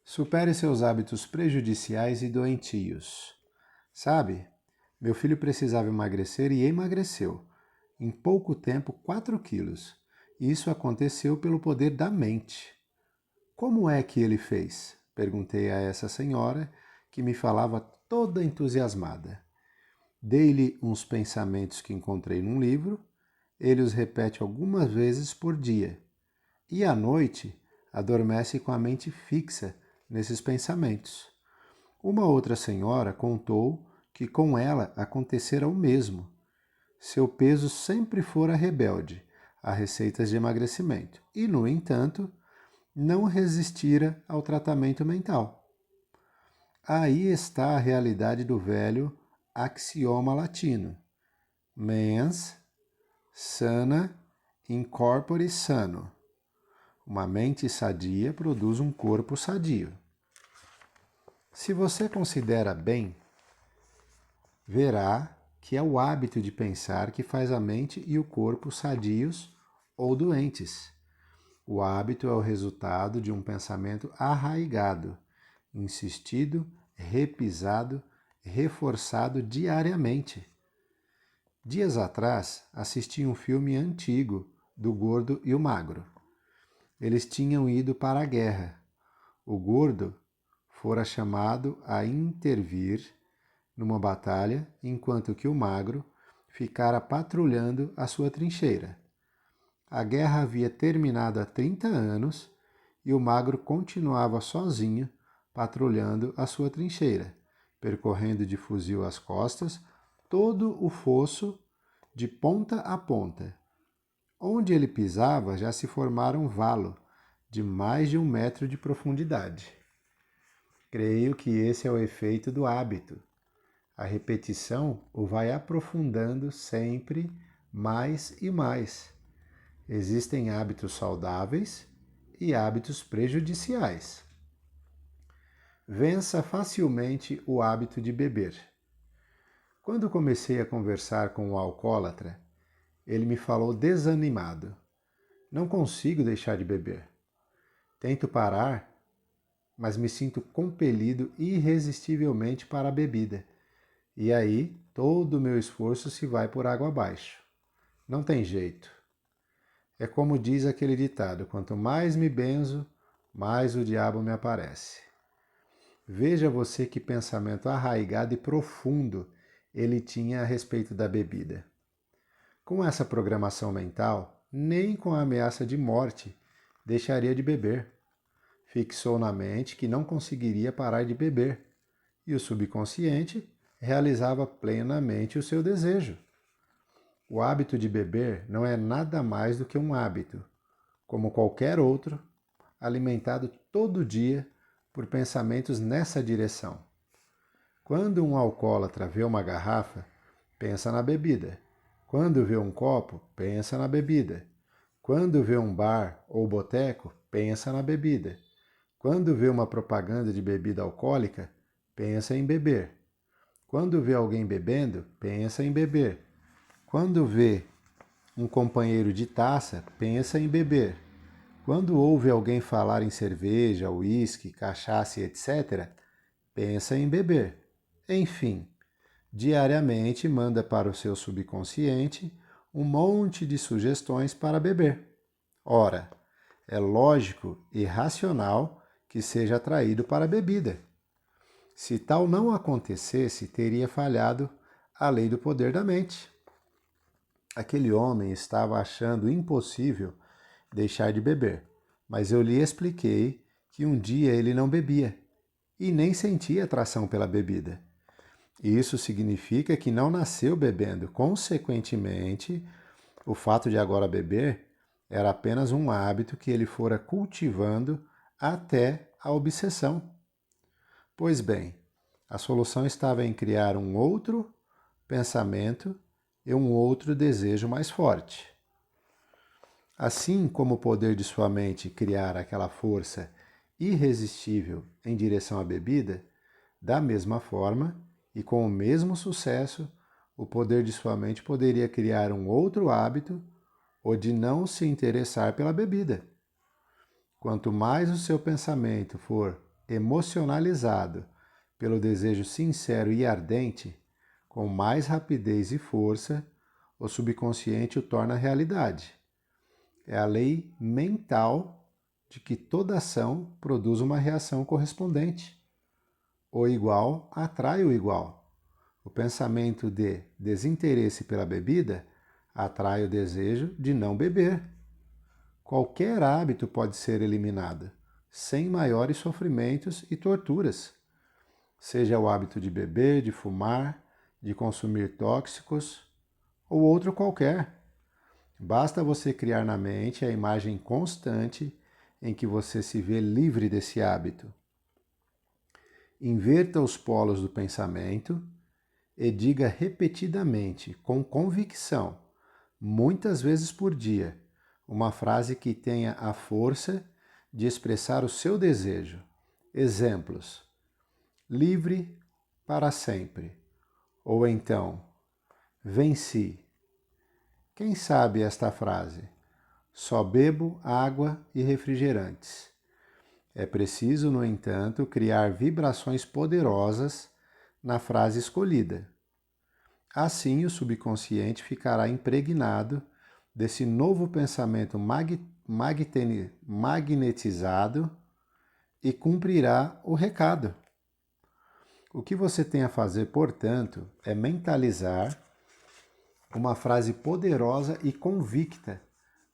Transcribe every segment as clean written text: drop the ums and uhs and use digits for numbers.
Supere seus hábitos prejudiciais e doentios. Sabe, meu filho precisava emagrecer e emagreceu. Em pouco tempo, 4 quilos. E isso aconteceu pelo poder da mente. Como é que ele fez? Perguntei a essa senhora, que me falava toda entusiasmada. Dei-lhe uns pensamentos que encontrei num livro. Ele os repete algumas vezes por dia. E à noite, adormece com a mente fixa nesses pensamentos. Uma outra senhora contou que com ela acontecera o mesmo. Seu peso sempre fora rebelde a receitas de emagrecimento e, no entanto, não resistira ao tratamento mental. Aí está a realidade do velho axioma latino: mens sana in corpore sano. Uma mente sadia produz um corpo sadio. Se você considera bem, verá que é o hábito de pensar que faz a mente e o corpo sadios ou doentes. O hábito é o resultado de um pensamento arraigado, insistido, repisado, reforçado diariamente. Dias atrás, assisti um filme antigo do Gordo e o Magro. Eles tinham ido para a guerra. O Gordo fora chamado a intervir numa batalha, enquanto que o Magro ficara patrulhando a sua trincheira. A guerra havia terminado há 30 anos e o Magro continuava sozinho patrulhando a sua trincheira, percorrendo de fuzil às costas todo o fosso de ponta a ponta. Onde ele pisava já se formara um valo de mais de 1 metro de profundidade. Creio que esse é o efeito do hábito. A repetição o vai aprofundando sempre mais e mais. Existem hábitos saudáveis e hábitos prejudiciais. Vença facilmente o hábito de beber. Quando comecei a conversar com o alcoólatra, ele me falou desanimado: não consigo deixar de beber. Tento parar, mas me sinto compelido irresistivelmente para a bebida. E aí, todo o meu esforço se vai por água abaixo. Não tem jeito. É como diz aquele ditado: quanto mais me benzo, mais o diabo me aparece. Veja você que pensamento arraigado e profundo ele tinha a respeito da bebida. Com essa programação mental, nem com a ameaça de morte deixaria de beber. Fixou na mente que não conseguiria parar de beber, e o subconsciente realizava plenamente o seu desejo. O hábito de beber não é nada mais do que um hábito, como qualquer outro, alimentado todo dia por pensamentos nessa direção. Quando um alcoólatra vê uma garrafa, pensa na bebida. Quando vê um copo, pensa na bebida. Quando vê um bar ou boteco, pensa na bebida. Quando vê uma propaganda de bebida alcoólica, pensa em beber. Quando vê alguém bebendo, pensa em beber. Quando vê um companheiro de taça, pensa em beber. Quando ouve alguém falar em cerveja, uísque, cachaça, etc., pensa em beber. Enfim, diariamente manda para o seu subconsciente um monte de sugestões para beber. Ora, é lógico e racional que seja atraído para a bebida. Se tal não acontecesse, teria falhado a lei do poder da mente. Aquele homem estava achando impossível deixar de beber, mas eu lhe expliquei que um dia ele não bebia e nem sentia atração pela bebida. Isso significa que não nasceu bebendo. Consequentemente, o fato de agora beber era apenas um hábito que ele fora cultivando até a obsessão. Pois bem, a solução estava em criar um outro pensamento e um outro desejo mais forte. Assim como o poder de sua mente criar aquela força irresistível em direção à bebida, da mesma forma e com o mesmo sucesso, o poder de sua mente poderia criar um outro hábito, o de não se interessar pela bebida. Quanto mais o seu pensamento for emocionalizado pelo desejo sincero e ardente, com mais rapidez e força, o subconsciente o torna realidade. É a lei mental de que toda ação produz uma reação correspondente. O igual atrai o igual. O pensamento de desinteresse pela bebida atrai o desejo de não beber. Qualquer hábito pode ser eliminado, sem maiores sofrimentos e torturas. Seja o hábito de beber, de fumar, de consumir tóxicos ou outro qualquer. Basta você criar na mente a imagem constante em que você se vê livre desse hábito. Inverta os polos do pensamento e diga repetidamente, com convicção, muitas vezes por dia, uma frase que tenha a força de expressar o seu desejo. Exemplos: livre para sempre. Ou então, venci. Quem sabe esta frase? Só bebo água e refrigerantes. É preciso, no entanto, criar vibrações poderosas na frase escolhida. Assim, o subconsciente ficará impregnado desse novo pensamento magnetizado e cumprirá o recado. O que você tem a fazer, portanto, é mentalizar uma frase poderosa e convicta,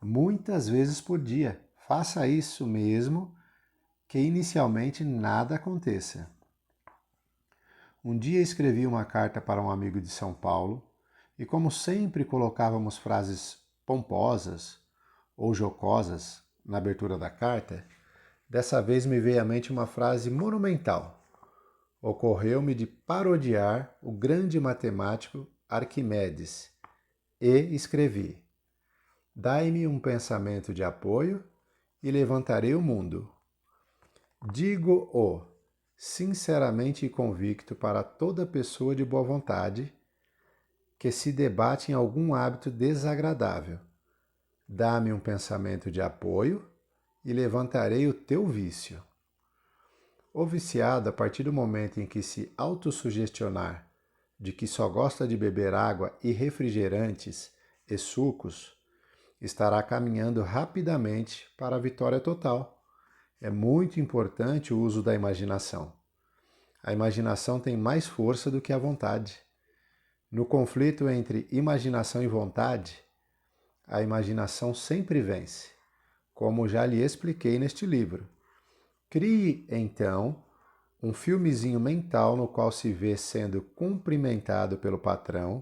muitas vezes por dia. Faça isso mesmo, que inicialmente nada aconteça. Um dia escrevi uma carta para um amigo de São Paulo e, como sempre, colocávamos frases pomposas ou jocosas na abertura da carta, dessa vez me veio à mente uma frase monumental. Ocorreu-me de parodiar o grande matemático Arquimedes e escrevi: dai-me um pensamento de apoio e levantarei o mundo. Digo-o sinceramente e convicto para toda pessoa de boa vontade que se debate em algum hábito desagradável. Dá-me um pensamento de apoio e levantarei o teu vício. O viciado, a partir do momento em que se autossugestionar de que só gosta de beber água e refrigerantes e sucos, estará caminhando rapidamente para a vitória total. É muito importante o uso da imaginação. A imaginação tem mais força do que a vontade. No conflito entre imaginação e vontade, a imaginação sempre vence, como já lhe expliquei neste livro. Crie, então, um filmezinho mental no qual se vê sendo cumprimentado pelo patrão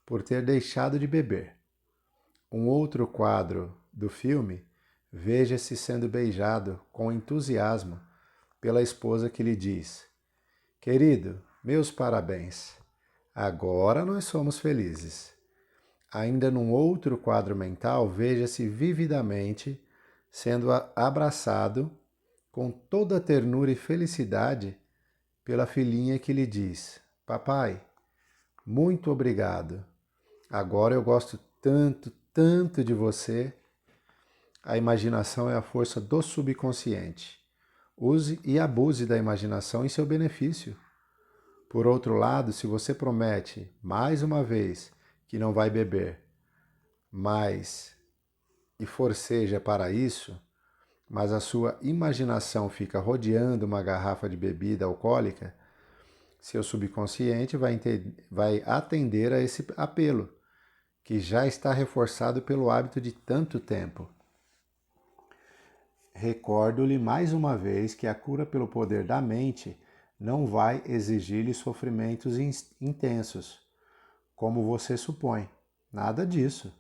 por ter deixado de beber. Um outro quadro do filme, veja-se sendo beijado com entusiasmo pela esposa que lhe diz: querido, meus parabéns, agora nós somos felizes. Ainda num outro quadro mental, veja-se vividamente sendo abraçado com toda a ternura e felicidade pela filhinha que lhe diz: papai, muito obrigado. Agora eu gosto tanto, tanto de você. A imaginação é a força do subconsciente. Use e abuse da imaginação em seu benefício. Por outro lado, se você promete, mais uma vez, que não vai beber, e forceja para isso, mas a sua imaginação fica rodeando uma garrafa de bebida alcoólica, seu subconsciente vai atender a esse apelo, que já está reforçado pelo hábito de tanto tempo. Recordo-lhe mais uma vez que a cura pelo poder da mente não vai exigir-lhe sofrimentos intensos, como você supõe. Nada disso.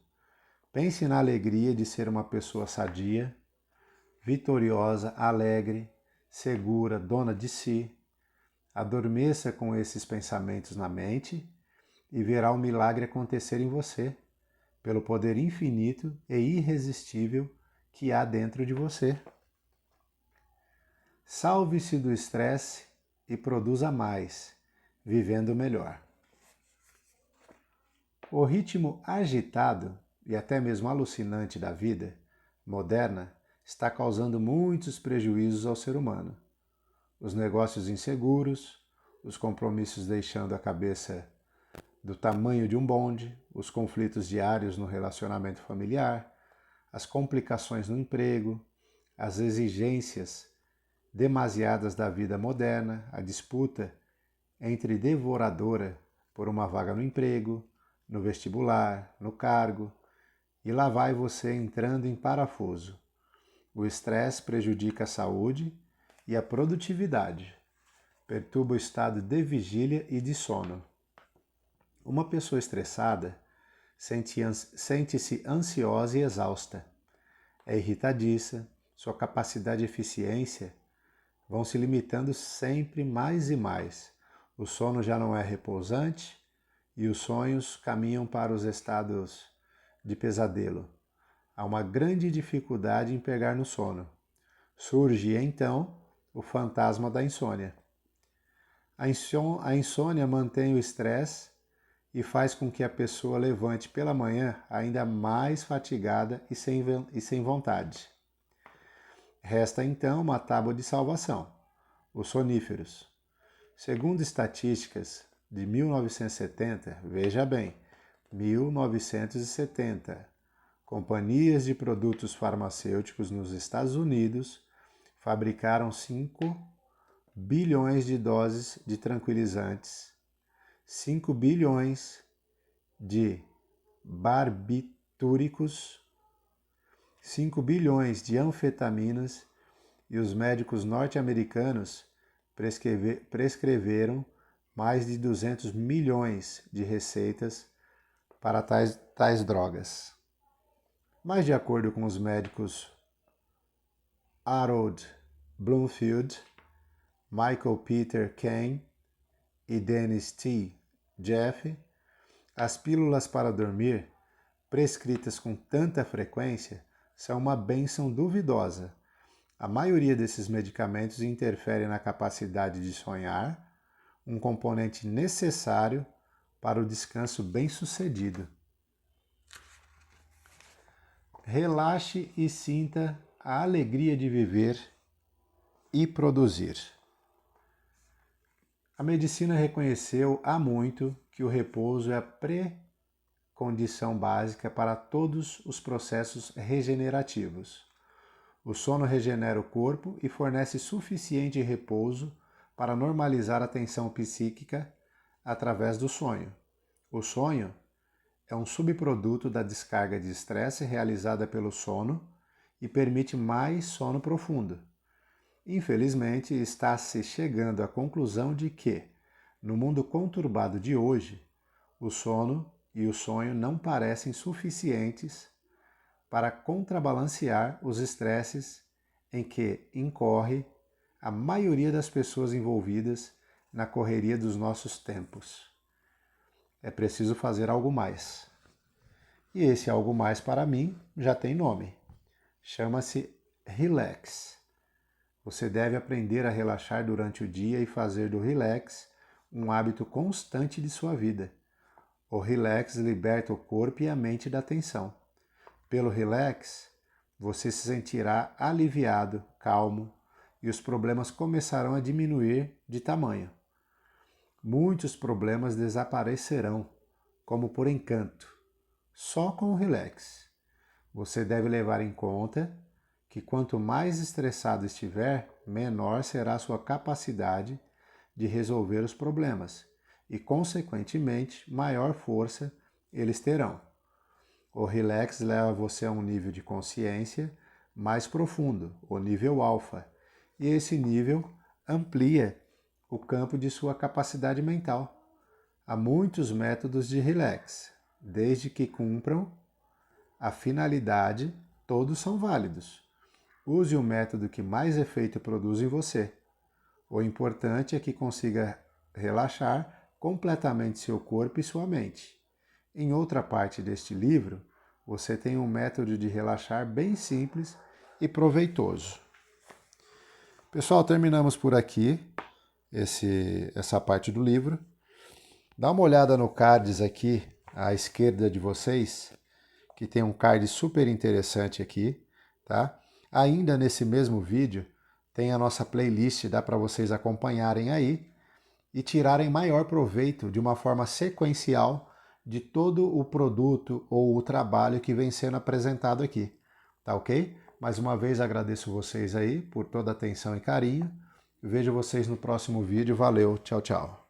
Pense na alegria de ser uma pessoa sadia, vitoriosa, alegre, segura, dona de si. Adormeça com esses pensamentos na mente e verá o milagre acontecer em você, pelo poder infinito e irresistível que há dentro de você. Salve-se do estresse e produza mais, vivendo melhor. O ritmo agitado e até mesmo alucinante da vida moderna está causando muitos prejuízos ao ser humano. os negócios inseguros, os compromissos deixando a cabeça do tamanho de um bonde, os conflitos diários no relacionamento familiar, as complicações no emprego, as exigências demasiadas da vida moderna, a disputa entre devoradora por uma vaga no emprego, no vestibular, no cargo, e lá vai você entrando em parafuso. O estresse prejudica a saúde e a produtividade, perturba o estado de vigília e de sono. Uma pessoa estressada sente-se ansiosa e exausta, é irritadiça, sua capacidade e eficiência vão se limitando sempre mais e mais. O sono já não é repousante e os sonhos caminham para os estados de pesadelo. Há uma grande dificuldade em pegar no sono. Surge, então, o fantasma da insônia. A insônia mantém o estresse e faz com que a pessoa levante pela manhã ainda mais fatigada e sem vontade. Resta então uma tábua de salvação, os soníferos. Segundo estatísticas de 1970, veja bem, 1970, companhias de produtos farmacêuticos nos Estados Unidos fabricaram 5 bilhões de doses de tranquilizantes, 5 bilhões de barbitúricos, 5 bilhões de anfetaminas e os médicos norte-americanos prescreveram mais de 200 milhões de receitas para tais drogas. Mas de acordo com os médicos Harold Bloomfield, Michael Peter Kane e Dennis T. Jeff, as pílulas para dormir, prescritas com tanta frequência, são uma bênção duvidosa. A maioria desses medicamentos interfere na capacidade de sonhar, um componente necessário para o descanso bem-sucedido. Relaxe e sinta a alegria de viver e produzir. A medicina reconheceu há muito que o repouso é a pré-condição básica para todos os processos regenerativos. O sono regenera o corpo e fornece suficiente repouso para normalizar a tensão psíquica através do sonho. O sonho é um subproduto da descarga de estresse realizada pelo sono e permite mais sono profundo. Infelizmente, está-se chegando à conclusão de que, no mundo conturbado de hoje, o sono e o sonho não parecem suficientes para contrabalancear os estresses em que incorre a maioria das pessoas envolvidas na correria dos nossos tempos. É preciso fazer algo mais. E esse algo mais, para mim, já tem nome. Chama-se relax. Você deve aprender a relaxar durante o dia e fazer do relax um hábito constante de sua vida. O relax liberta o corpo e a mente da tensão. Pelo relax, você se sentirá aliviado, calmo, e os problemas começarão a diminuir de tamanho. Muitos problemas desaparecerão, como por encanto, só com o relax. Você deve levar em conta que quanto mais estressado estiver, menor será a sua capacidade de resolver os problemas e, consequentemente, maior força eles terão. O relax leva você a um nível de consciência mais profundo, o nível alfa, e esse nível amplia o campo de sua capacidade mental. Há muitos métodos de relax, desde que cumpram a finalidade, todos são válidos. Use o método que mais efeito produz em você. O importante é que consiga relaxar completamente seu corpo e sua mente. Em outra parte deste livro, você tem um método de relaxar bem simples e proveitoso. Pessoal, terminamos por aqui essa parte do livro. Dá uma olhada no cards aqui à esquerda de vocês, que tem um card super interessante aqui, tá? Ainda nesse mesmo vídeo Tem a nossa playlist, dá para vocês acompanharem aí e tirarem maior proveito de uma forma sequencial de todo o produto ou o trabalho que vem sendo apresentado aqui. Tá ok? Mais uma vez agradeço vocês aí por toda a atenção e carinho. Vejo vocês no próximo vídeo. Valeu, tchau, tchau.